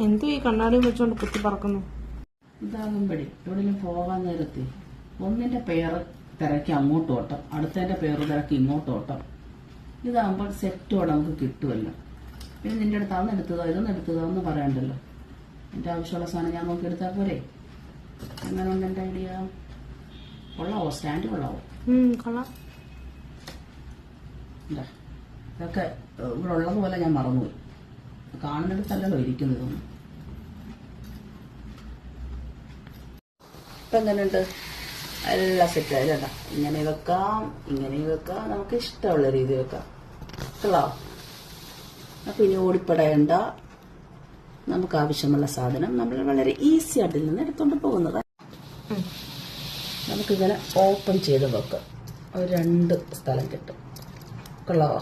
എന്തു ഈ കണ്ണാടിയും വെച്ചോണ്ട് കുത്തി പറക്കുന്നു? ഇതാകുമ്പടി എവിടെയും പോകാൻ നേരത്തെ ഒന്നിന്റെ പേര് തിരക്കി അങ്ങോട്ട് ഓട്ടം, അടുത്തതിന്റെ പേര് തിരക്കി ഇങ്ങോട്ട് ഓട്ടം. ഇതാകുമ്പോൾ സെറ്റോടെ നമുക്ക് കിട്ടുമല്ലോ. പിന്നെ നിന്റെ അടുത്ത് അന്ന് എടുത്തതോ ഇതൊന്നും എടുത്തതോ ഒന്നും പറയണ്ടല്ലോ. എന്റെ ആവശ്യമുള്ള സാധനം ഞാൻ നോക്കി എടുത്താൽ പോരെ. എങ്ങനെയുണ്ട് എന്റെ ഐഡിയ? കൊള്ളാവോ? സ്റ്റാൻഡ് കൊള്ളാവോ? കൊള്ളാം. ഇതൊക്കെ ഇവിടെ ഉള്ളതുപോലെ ഞാൻ മറന്നുപോയി. കാണുന്നിടത്തല്ലല്ലോ ഇരിക്കുന്നതൊന്നും. ഇപ്പൊ എങ്ങനെയുണ്ട്? എല്ലാം സെറ്റ് ആയില്ല. ഇങ്ങനെ വെക്കാം, ഇങ്ങനെ വെക്കാം, നമുക്ക് ഇഷ്ടമുള്ള രീതി വെക്കാം. കൊള്ളാം. അപ്പൊ ഇനി ഓടിപ്പെടേണ്ട. നമുക്ക് ആവശ്യമുള്ള സാധനം നമ്മൾ വളരെ ഈസി ആയിട്ട് നിന്ന് എടുത്തോണ്ട് പോകുന്നത്. നമുക്കിങ്ങനെ ഓപ്പൺ ചെയ്ത് വെക്കാം. ഒരു 2 സ്ഥലം കിട്ടും. കൊള്ളാവോ?